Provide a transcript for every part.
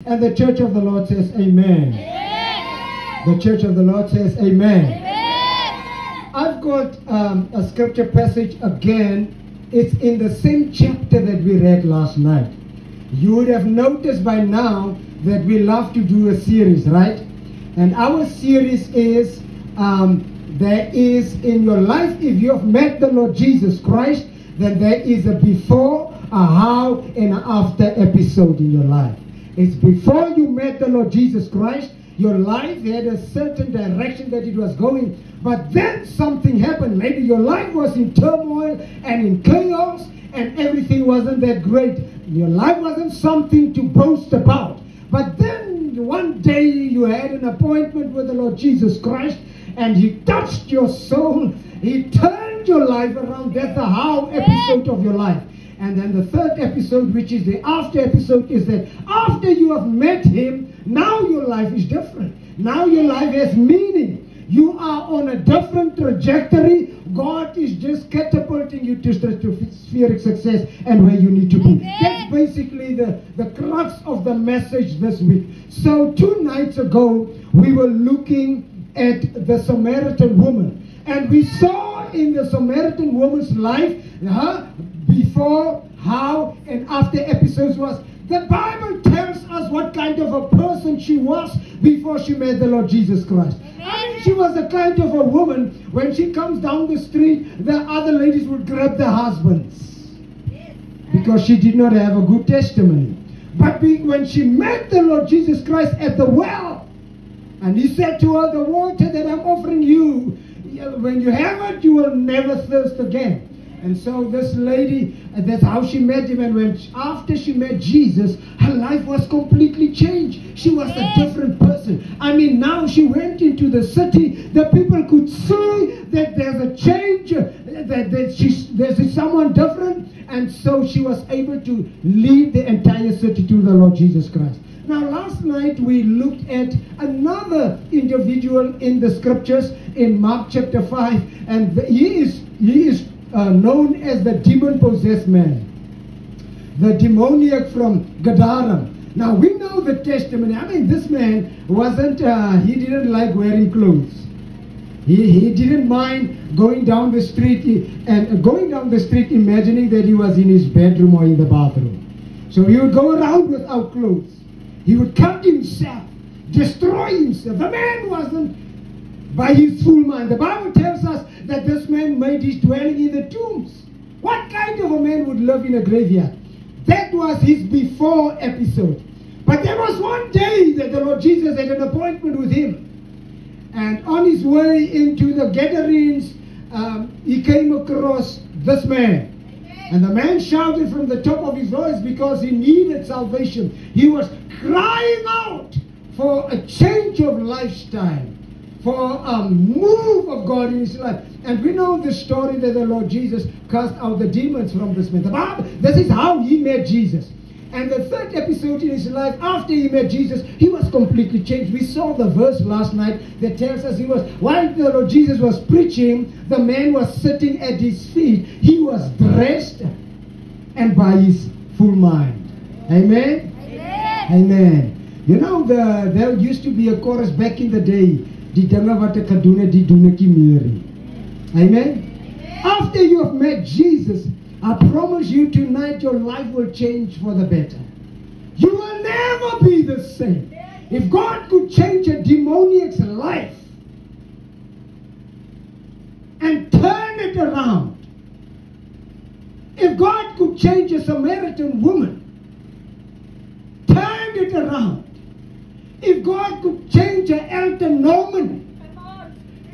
And the church of the Lord says amen. Amen. The church of the Lord says amen. Amen. I've got a scripture passage again. It's in the same chapter that we read last night. You would have noticed by now that we love to do a series, right? And our series is there is in your life, if you have met the Lord Jesus Christ, then there is a before, a how, and an after episode in your life. It's before you met the Lord Jesus Christ, your life had a certain direction that it was going, but then something happened. Maybe your life was in turmoil and in chaos, and everything wasn't that great. Your life wasn't something to boast about. But then one day you had an appointment with the Lord Jesus Christ, and He touched your soul. He turned your life around. That's the how episode of your life. And then the third episode, which is the after episode, is that after you have met Him, now your life is different. Now your life has meaning. You are on a different trajectory. God is just catapulting you to stratospheric success and where you need to be. Amen. That's basically the crux of the message this week. So 2 nights ago, we were looking at the Samaritan woman. And we saw in the Samaritan woman's life, before, how, and after episodes was. The Bible tells us what kind of a person she was before she met the Lord Jesus Christ. I mean, she was the kind of a woman, when she comes down the street, the other ladies would grab their husbands. Because she did not have a good testimony. But when she met the Lord Jesus Christ at the well, and He said to her, the water that I'm offering you, when you have it, you will never thirst again. And so this lady, that's how she met Him. And after she met Jesus, her life was completely changed. She was a different person. I mean, now she went into the city. The people could see that there's a change, that there's someone different. And so she was able to lead the entire city to the Lord Jesus Christ. Now, last night we looked at another individual in the scriptures in Mark chapter 5. And he is known as the demon-possessed man, the demoniac from Gadara. Now we know the testimony. I mean, this man wasn't, he didn't like wearing clothes. He didn't mind going down the street imagining that he was in his bedroom or in the bathroom. So he would go around without clothes. He would cut himself, destroy himself. The man wasn't by his full mind. The Bible tells us that this man made his dwelling in the tombs. What kind of a man would live in a graveyard? That was his before episode. But there was one day that the Lord Jesus had an appointment with him. And on his way into the Gadarenes, he came across this man. And the man shouted from the top of his voice because he needed salvation. He was crying out for a change of lifestyle, for a move of God in his life. And we know the story that the Lord Jesus cast out the demons from this man. The Bible, this is how he met Jesus. And the third episode in his life, after he met Jesus, he was completely changed. We saw the verse last night that tells us while the Lord Jesus was preaching, the man was sitting at his feet. He was dressed and by his full mind. Amen? Amen. Amen. You know, there used to be a chorus back in the day. Die dinge wat ek gedoen het, die doen ek nie meer nie. Amen? After you have met Jesus, I promise you tonight your life will change for the better. You will never be the same. If God could change a demoniac's life and turn it around, if God could change a Samaritan woman, turn it around, if God could change an Elton Norman,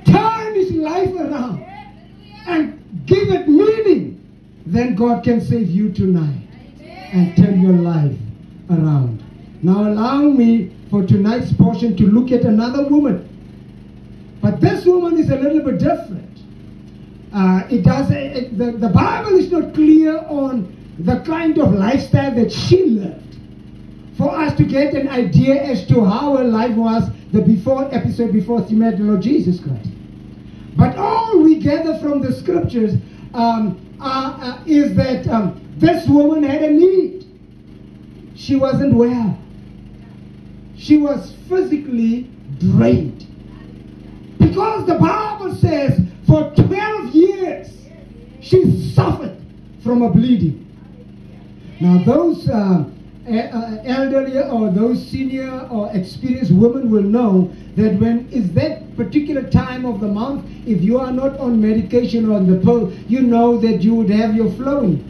turn his life around and give it meaning, then God can save you tonight and turn your life around. Now allow me for tonight's portion to look at another woman. But this woman is a little bit different. The Bible is not clear on the kind of lifestyle that she lived for us to get an idea as to how her life was the before episode before she met the Lord Jesus Christ. But all we gather from the scriptures is that this woman had a need. She wasn't well. she was physically drained. Because the Bible says for 12 years she suffered from a bleeding. Now those elderly or those senior or experienced women will know that when is that particular time of the month, if you are not on medication or on the pill, you know that you would have your flowing.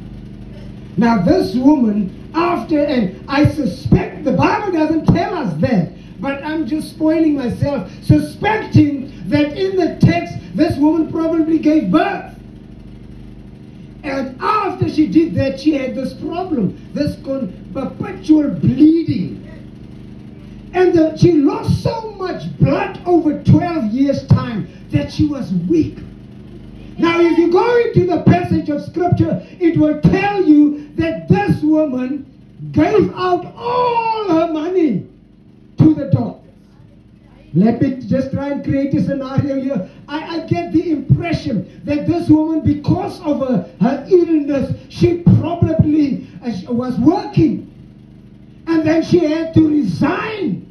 Now this woman, after, and I suspect, the Bible doesn't tell us that, but I'm just spoiling myself, suspecting that in the text, this woman probably gave birth. And after she did that, she had this problem, this perpetual bleeding. And she lost so much blood over 12 years' time that she was weak. Now, if you go into the passage of Scripture, it will tell you that this woman gave out all her money to the doctors. Let me just try and create a scenario here. I get the impression that this woman, because of her illness, she probably was working. And then she had to resign.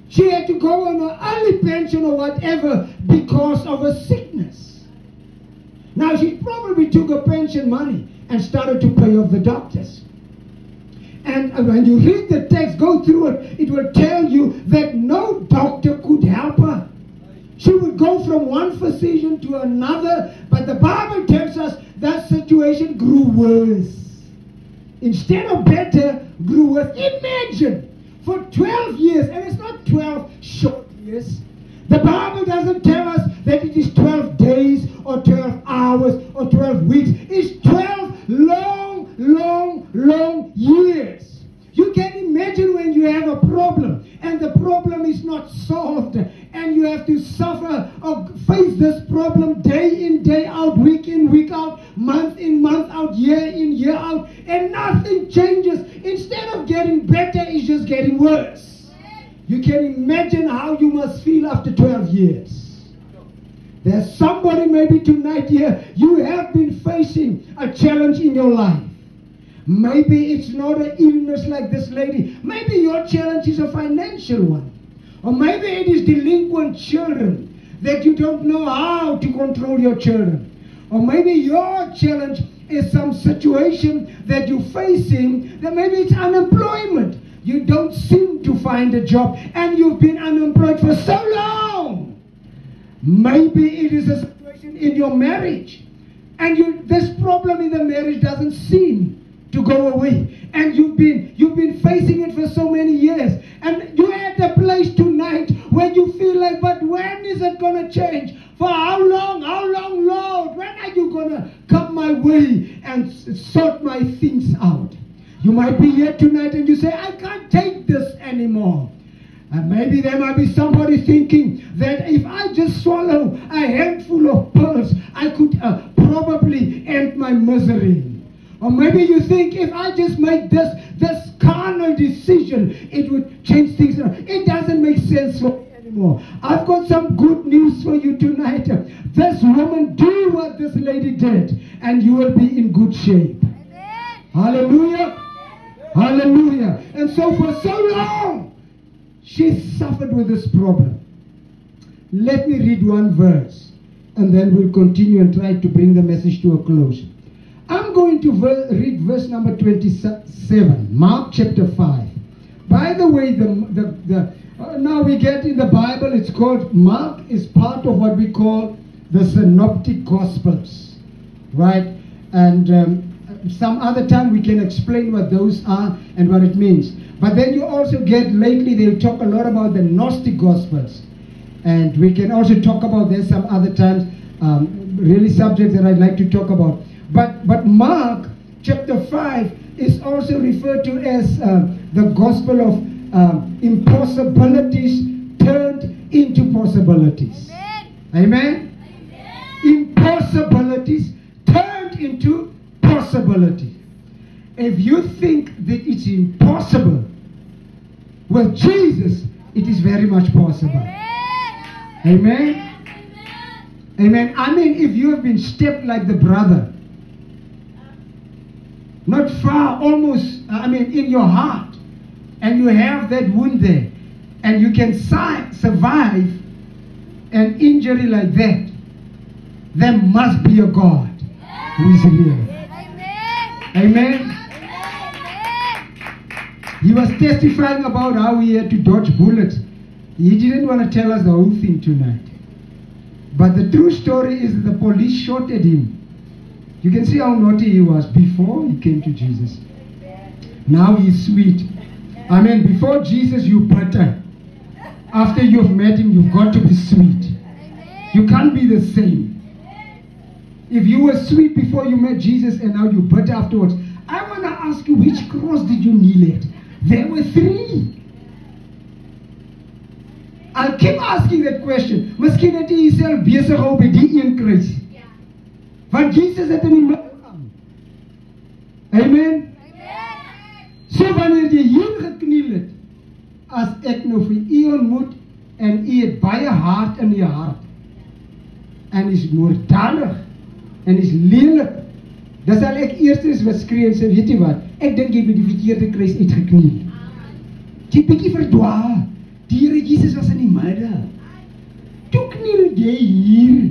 She had to go on an early pension or whatever because of her sickness. Now she probably took her pension money and started to pay off the doctors. And when you read the text, go through it, it will tell you that no doctor could help her. She would go from one physician to another, but the Bible tells us that situation grew worse. Instead of better, grew worse. Imagine, for 12 years, and it's not 12 short years. The Bible doesn't tell us that it is 12 days or 12 hours or 12 weeks. It's 12 long years. You can imagine when you have a problem and the problem is not solved and you have to suffer or face this problem day in, day out, week in, week out, month in, month out, year in, year out, and nothing changes. Instead of getting better, it's just getting worse. You can imagine how you must feel after 12 years. There's somebody maybe tonight here, you have been facing a challenge in your life. Maybe it's not an illness like this lady. Maybe your challenge is a financial one. Or maybe it is delinquent children that you don't know how to control your children. Or maybe your challenge is some situation that you're facing, that maybe it's unemployment. You don't seem to find a job and you've been unemployed for so long. Maybe it is a situation in your marriage and this problem in the marriage doesn't seem to go away, and you've been facing it for so many years, and you're at a place tonight where you feel like, but when is it going to change? For how long, Lord? When are you going to come my way and sort my things out? You might be here tonight and you say, I can't take this anymore. And maybe there might be somebody thinking that if I just swallow a handful of pills, I could probably end my misery. Or maybe you think if I just make this carnal decision, it would change things. It doesn't make sense for me anymore. I've got some good news for you tonight. This woman, do what this lady did, and you will be in good shape. Amen. Hallelujah. Hallelujah. And so for so long, she suffered with this problem. Let me read one verse, and then we'll continue and try to bring the message to a close. I'm going to read verse number 27, Mark chapter 5. By the way, now we get in the Bible, it's called, Mark is part of what we call the Synoptic Gospels, right? And some other time we can explain what those are and what it means. But then you also get, lately they'll talk a lot about the Gnostic Gospels. And we can also talk about this some other times, really subjects that I'd like to talk about. But Mark chapter 5 is also referred to as the gospel of impossibilities turned into possibilities. Amen? Amen? Impossibilities turned into possibilities. If you think that it's impossible, with Jesus, it is very much possible. Amen? Amen? Amen. I mean, if you have been stepped like the brother, not far, almost, in your heart, and you have that wound there, and you can survive an injury like that, there must be a God who is real. Amen. He was testifying about how he had to dodge bullets. He didn't want to tell us the whole thing tonight. But the true story is that the police shot at him. You can see how naughty he was before he came to Jesus. Now he's sweet. Amen. Before Jesus, you butter. After you've met him, you've got to be sweet. You can't be the same. If you were sweet before you met Jesus and now you butter afterwards, I want to ask you, which cross did you kneel at? There were 3. I'll keep asking that question. Miskien het jy jouself besig hou by die een kruis. Want Jesus het in die middel aan. Amen. So wanneer jy hier gekniel het, as ek nou vir u ontmoet en u het baie hart in die hart en is moorddadig en is lelik, dan sal ek eers wat skree en sê, weet jy wat, ek dink jy by die verkeerde kruis uitgekniel. Jy bietjie verdwaal. Die Here Jesus was in die middel. Toe kniel jy hier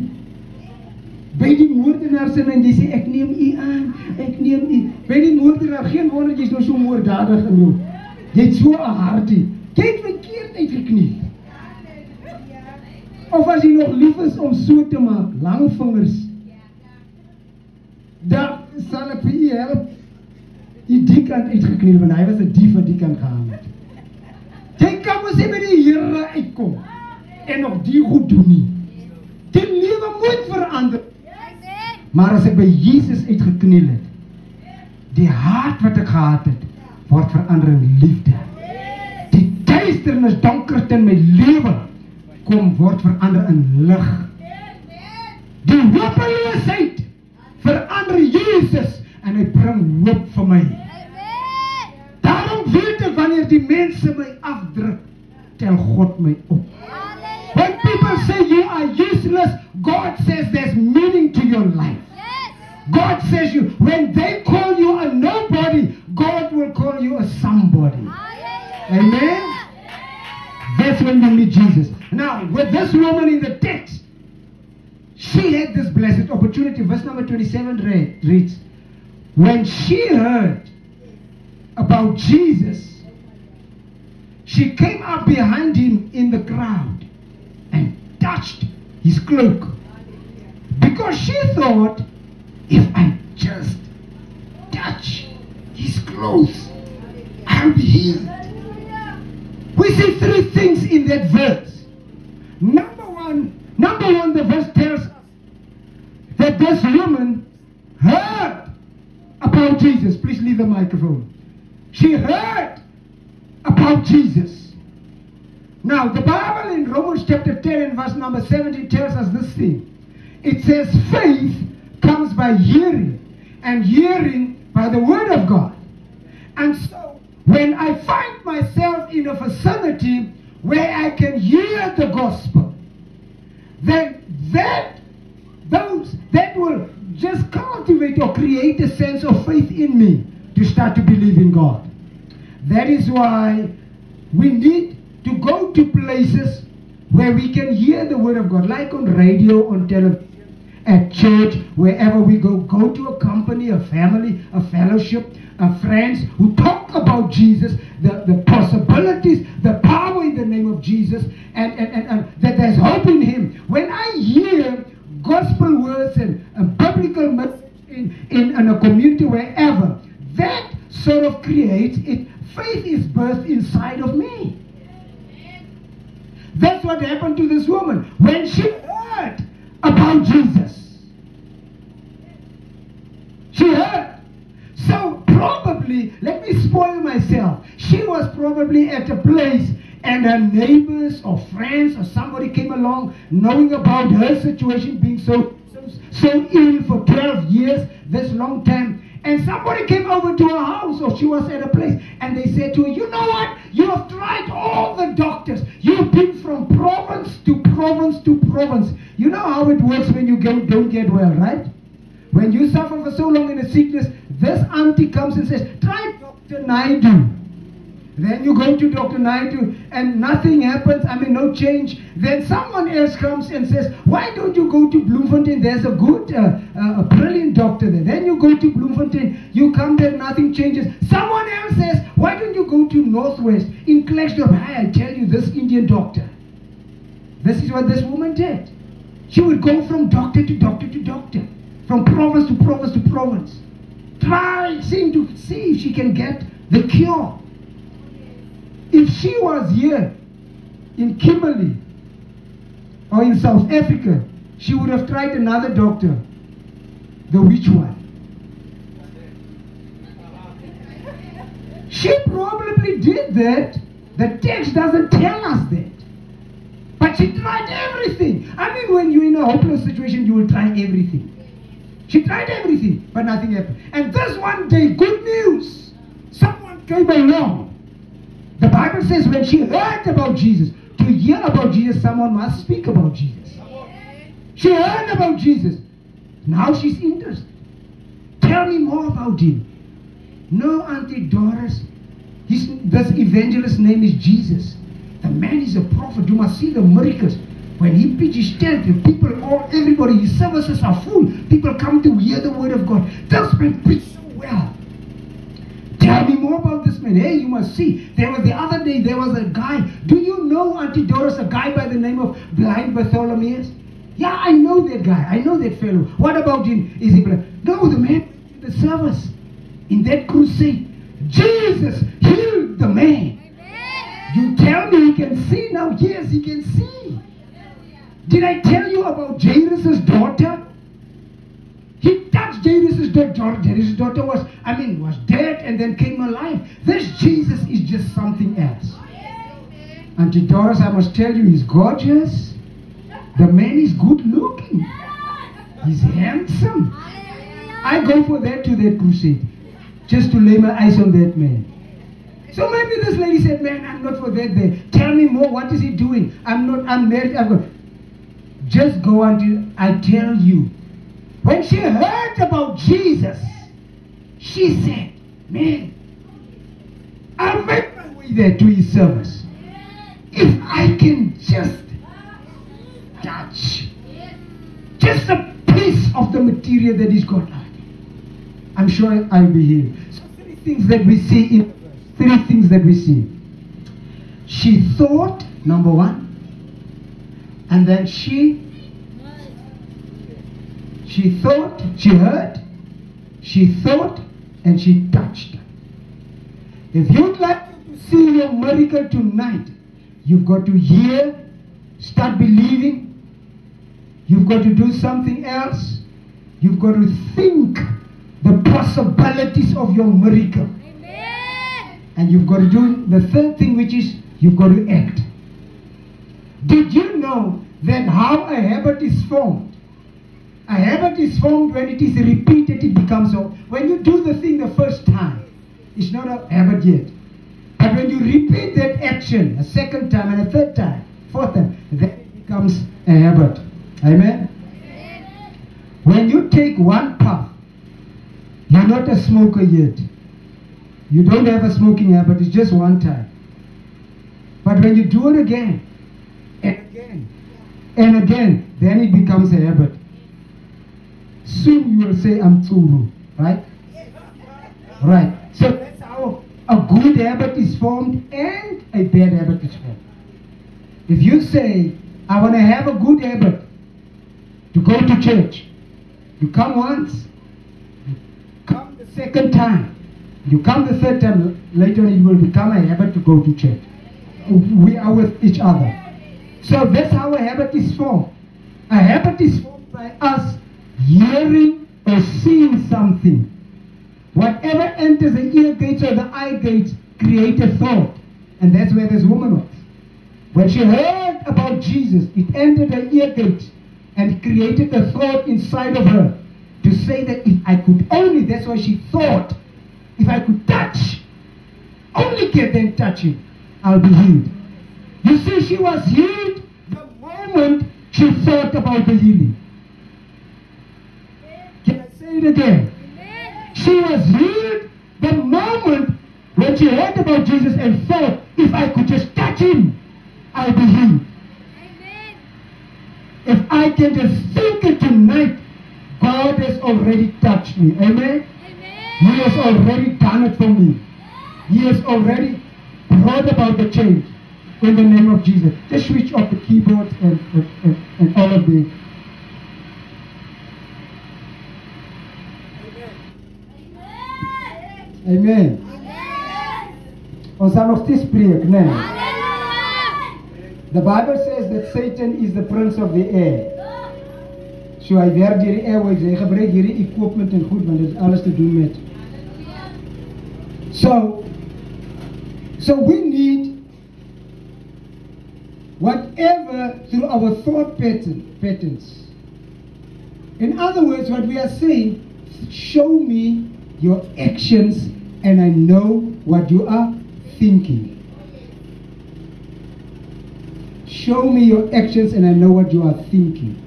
by die moordenaar sin en jy sê, ek neem u aan, ek neem u. By die moordenaar, geen wonder jy is nou so moorddadig in jou. Jy het so 'n hartie. Jy het verkeerd uitgekniel. Of as jy nog lief is om so te maak, lang vingers, dan sal ek vir u help. Die kant uitgekniel, want hy was 'n dief wat die kant gehang het. Jy kan mos nie by die Here uitkom en nog die goed doen nie. Die lewe moet verander. Maar as ek by Jesus uitgekniel het, die hart wat ek gehad het, word verander in liefde. Die duisternis, donkerte in my lewe, word verander in lig. Die hopeloosheid verander Jesus en hy bring hoop vir my. Daarom weet ek wanneer die mense my afdruk, tel God my op. When people say you are useless, God says there's meaning to your life. God says you, when they call you a nobody, God will call you a somebody. Amen? That's when we meet Jesus. Now, with this woman in the text, she had this blessed opportunity. Verse number 27 reads, when she heard about Jesus, she came up behind him in the crowd and touched his cloak. Because she thought, if I just touch his clothes, I'll be healed. We see 3 things in that verse. Number one, the verse tells us that this woman heard about Jesus. Please leave the microphone. She heard about Jesus. Now, the Bible in Romans chapter 10 and verse number 17 tells us this thing. It says faith comes by hearing, and hearing by the word of God. And so, when I find myself in a vicinity where I can hear the gospel, then that will just cultivate or create a sense of faith in me to start to believe in God. That is why we need to go to places where we can hear the word of God, like on radio, on television, at church, wherever we go. Go to a company, a family, a fellowship, friends who talk about Jesus, the possibilities, the power in the name of Jesus, and that there's hope in him. When I hear gospel words and biblical message in a community, wherever, that sort of creates it. Faith is birthed inside of me. That's what happened to this woman when she heard about Jesus. She heard. So probably, let me spoil myself, she was probably at a place and her neighbors or friends or somebody came along knowing about her situation, being so ill for 12 years, this long time. And somebody came over to her house, or she was at a place, and they said to her, you know what? You have tried all the doctors. You've been from province to province to province. You know how it works when you don't get well, right? When you suffer for so long in a sickness, this auntie comes and says, try Dr. Naidu. Then you go to Dr. Naidu and nothing happens, no change. Then someone else comes and says, why don't you go to Bloemfontein? There's a good, a brilliant doctor there. Then you go to Bloemfontein, you come there, nothing changes. Someone else says, why don't you go to Northwest? In Klerksdorp, I tell you, this Indian doctor. This is what this woman did. She would go from doctor to doctor to doctor, from province to province to province, trying to see if she can get the cure. If she was here in Kimberley or in South Africa, she would have tried another doctor. The which one? She probably did that. The text doesn't tell us that. But she tried everything. When you're in a hopeless situation, you will try everything. She tried everything, but nothing happened. And this one day, good news. Someone came along. The Bible says when she heard about Jesus, to hear about Jesus, someone must speak about Jesus. She heard about Jesus. Now she's interested. Tell me more about him. No, Auntie Doris. This evangelist's name is Jesus. The man is a prophet. You must see the miracles. When he preaches, tent, everybody, his services are full. People come to hear the word of God. This man preached so well. Tell me more about this man. Hey, you must see. The other day, there was a guy. Do you know, Auntie Doris, a guy by the name of Blind Bartholomew? Yeah, I know that guy. I know that fellow. What about him? Is he blind? No, the man went to the service. In that crusade, Jesus healed the man. You tell me he can see now? Yes, he can see. Did I tell you about Jairus' daughter? He touched Jairus' daughter. Jairus' daughter was dead and then came alive. This Jesus is just something else. Auntie Doris, I must tell you, he's gorgeous. The man is good looking. He's handsome. I go for that to that crusade. Just to lay my eyes on that man. So maybe this lady said, man, I'm not for that there. Tell me more. What is he doing? I'm married. Just go until I tell you. When she heard about Jesus, she said, man, I'll make my way there to his service. If I can just touch just a piece of the material that he's got, I'm sure I'll be healed. So three things that we see. She thought, number one, and then she thought, she heard, she thought, and she touched. If you'd like to see your miracle tonight, you've got to hear, start believing. You've got to do something else. You've got to think the possibilities of your miracle. And you've got to do the third thing, which is you've got to act. Did you know that how a habit is formed? A habit is formed when it is repeated, it becomes so. When you do the thing the first time, it's not a habit yet. But when you repeat that action a second time and a third time, fourth time, then it becomes a habit. Amen? When you take one puff, you're not a smoker yet. You don't have a smoking habit, it's just one time. But when you do it again, and again, and again, then it becomes a habit. Soon you will say, I'm Tsuru, right? Right. So that's how a good habit is formed and a bad habit is formed. If you say, I want to have a good habit to go to church, you come once, you come the second time, you come the third time, later it will become a habit to go to church. We are with each other. So that's how a habit is formed. A habit is formed by us hearing or seeing something. Whatever enters the ear gates or the eye gates create a thought. And that's where this woman was. When she heard about Jesus, it entered her ear gates and created a thought inside of her to say that if I could only, that's why she thought, if I could touch, only get them touching, I'll be healed. You see, she was healed the moment she thought about the healing. Can I say it again? She was healed the moment when she heard about Jesus and thought, if I could just touch him, I'll be healed. Amen. If I can just think it tonight, God has already touched me. Amen? He Amen. has already done it for me. He has already brought about the change in the name of Jesus. Just switch off the keyboard and all of the... Amen. Ons sal nog steeds preek, nee. Hallelujah. The Bible says that Satan is the prince of the air. So hy werk hierdie airwaves, hy gebruik hierdie equipment en goed, want dit is alles te doen met. So we need whatever through our thought patterns. In other words, what we are saying, show me your actions and I know what you are thinking. Show me your actions and I know what you are thinking.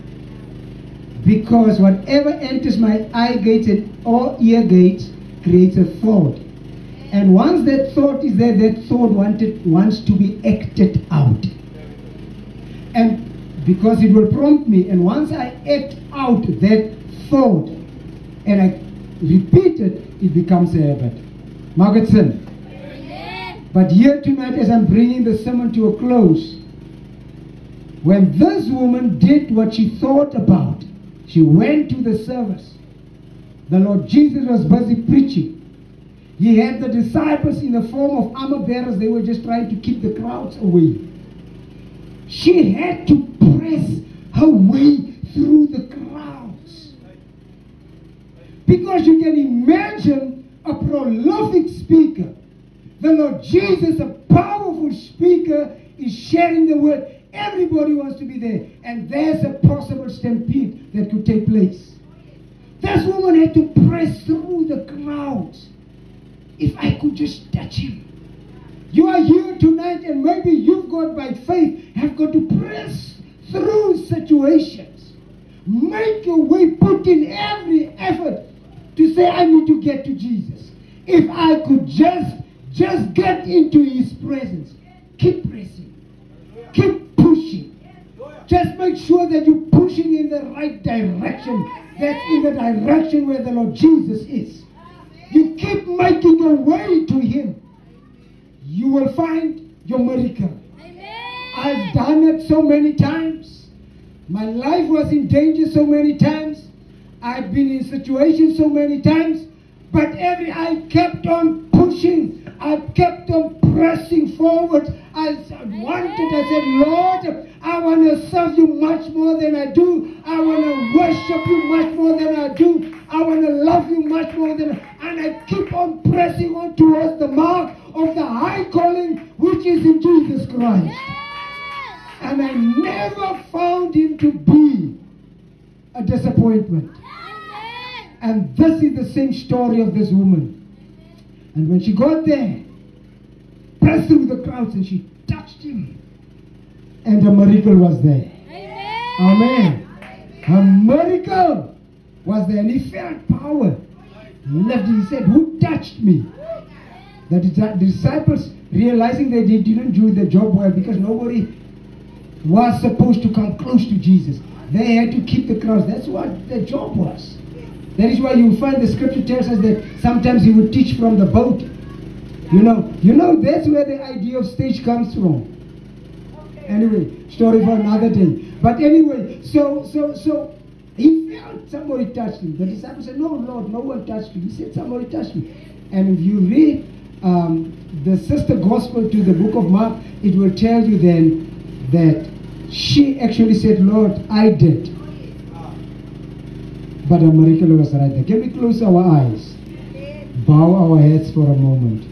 Because whatever enters my eye gates or ear gates creates a thought. And once that thought is there, that thought wants to be acted out. And because it will prompt me, and once I act out that thought and I repeat it, it becomes a habit. Maak het sin? Amen. But here tonight, as I'm bringing the sermon to a close, when this woman did what she thought about, she went to the service. The Lord Jesus was busy preaching. He had the disciples in the form of armor bearers. They were just trying to keep the crowds away. She had to press her way through the crowds. Because you can imagine a prolific speaker. The Lord Jesus, a powerful speaker, is sharing the word. Everybody wants to be there. And there's a possible stampede that could take place. This woman had to press through the crowds. If I could just touch him. You are here tonight and maybe you've got by faith, have got to press through situations. Make your way, put in every effort to say, I need to get to Jesus. If I could just get into his presence. Keep pressing. Keep pushing. Just make sure that you're pushing in the right direction. That's in the direction where the Lord Jesus is. You keep making your way to him. You will find your miracle. Amen. I've done it so many times. My life was in danger so many times. I've been in situations so many times. But I kept on pushing. I kept on pressing forward. I said, Lord, I want to serve you much more than I do. I want to worship you much more than I do. I want to love you much more than and I keep on pressing on towards the mark of the high calling which is in Jesus Christ. Yes. And I never found him to be a disappointment. Amen. And this is the same story of this woman. And when she got there, pressed through the crowds and she touched him. And a miracle was there. Amen. Amen. A miracle was there. And he felt power. He left. He said, who touched me? The disciples, realizing that they didn't do the job well because nobody was supposed to come close to Jesus. They had to keep the crowds. That's what the job was. That is why you find the scripture tells us that sometimes he would teach from the boat. You know, that's where the idea of stage comes from. Anyway, story for another day. But anyway, so he felt somebody touched him. The disciples said, no, Lord, no one touched you. He said, somebody touched me. And if you read the sister gospel to the book of Mark, it will tell you then that she actually said, Lord, I did. But a miracle was right there. Can we close our eyes? Bow our heads for a moment.